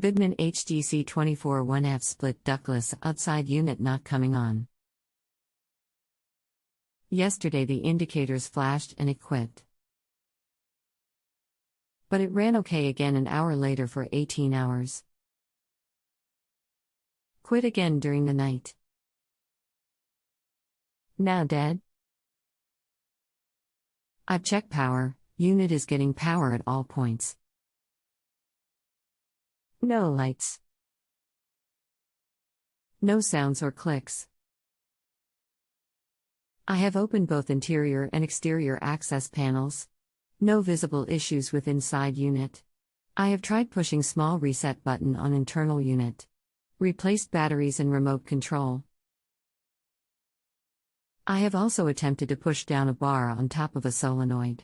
Goodman HDC24-1AB Split ductless outside unit not coming on. Yesterday the indicators flashed and it quit. But it ran okay again an hour later for 18 hours. Quit again during the night. Now dead? I've checked power, unit is getting power at all points. No lights. No sounds or clicks. I have opened both interior and exterior access panels. No visible issues with inside unit. I have tried pushing small reset button on internal unit. Replaced batteries and remote control. I have also attempted to push down a bar on top of a solenoid.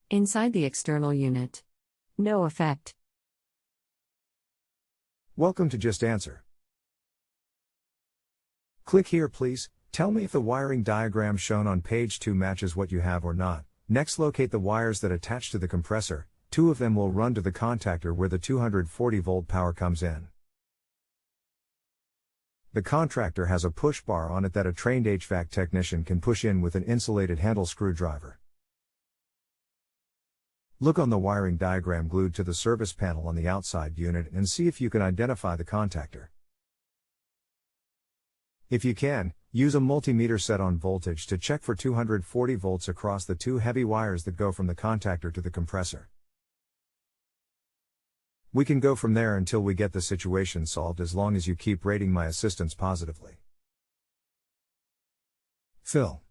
Inside the external unit. No effect. Welcome to Just Answer. Click here please, tell me if the wiring diagram shown on page 2 matches what you have or not. Next locate the wires that attach to the compressor, 2 of them will run to the contactor where the 240 volt power comes in. The contactor has a push bar on it that a trained HVAC technician can push in with an insulated handle screwdriver. Look on the wiring diagram glued to the service panel on the outside unit and see if you can identify the contactor. If you can, use a multimeter set on voltage to check for 240 volts across the 2 heavy wires that go from the contactor to the compressor. We can go from there until we get the situation solved as long as you keep rating my assistance positively. Phil.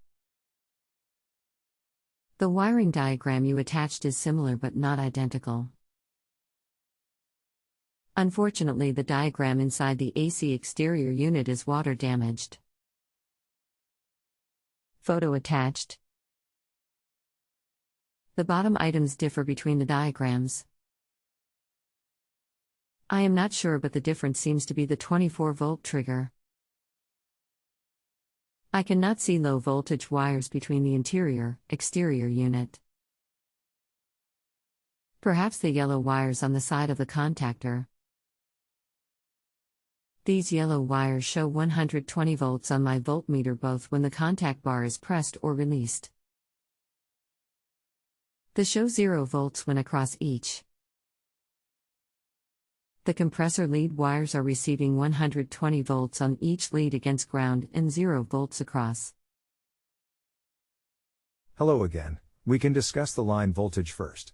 The wiring diagram you attached is similar but not identical. Unfortunately, the diagram inside the AC exterior unit is water damaged. Photo attached. The bottom items differ between the diagrams. I am not sure, but the difference seems to be the 24-volt trigger. I cannot see low voltage wires between the interior-exterior unit. Perhaps the yellow wires on the side of the contactor. These yellow wires show 120 volts on my voltmeter both when the contact bar is pressed or released. They show 0 volts when across each. The compressor lead wires are receiving 120 volts on each lead against ground and 0 volts across. Hello again, we can discuss the line voltage first.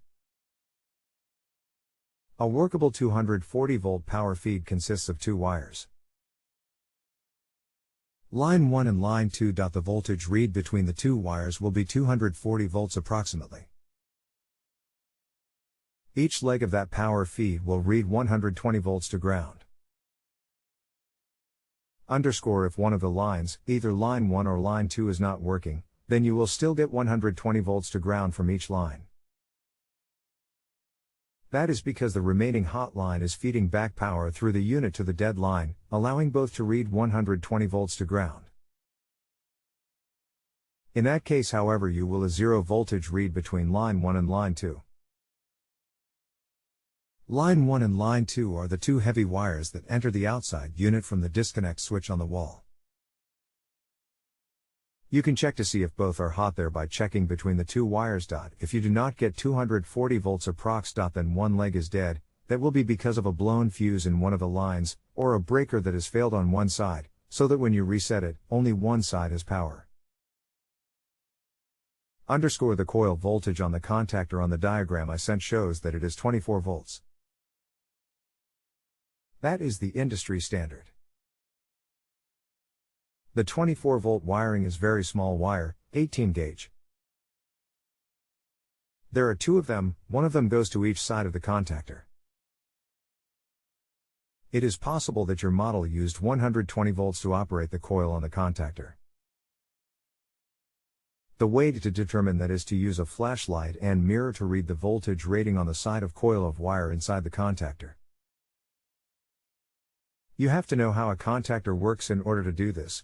A workable 240 volt power feed consists of 2 wires. Line 1 and line 2. The voltage read between the 2 wires will be 240 volts approximately. Each leg of that power feed will read 120 volts to ground. Underscore if one of the lines, either line 1 or line 2 is not working, then you will still get 120 volts to ground from each line. That is because the remaining hot line is feeding back power through the unit to the dead line, allowing both to read 120 volts to ground. In that case, however, you will a 0 voltage read between line 1 and line 2. Line 1 and line 2 are the 2 heavy wires that enter the outside unit from the disconnect switch on the wall. You can check to see if both are hot there by checking between the 2 wires. If you do not get 240 volts approx. Then one leg is dead. That will be because of a blown fuse in one of the lines, or a breaker that has failed on one side, so that when you reset it, only one side has power. Underscore the coil voltage on the contactor on the diagram I sent shows that it is 24 volts. That is the industry standard. The 24 volt wiring is very small wire, 18 gauge. There are 2 of them, one of them goes to each side of the contactor. It is possible that your model used 120 volts to operate the coil on the contactor. The way to determine that is to use a flashlight and mirror to read the voltage rating on the side of coil of wire inside the contactor. You have to know how a contactor works in order to do this.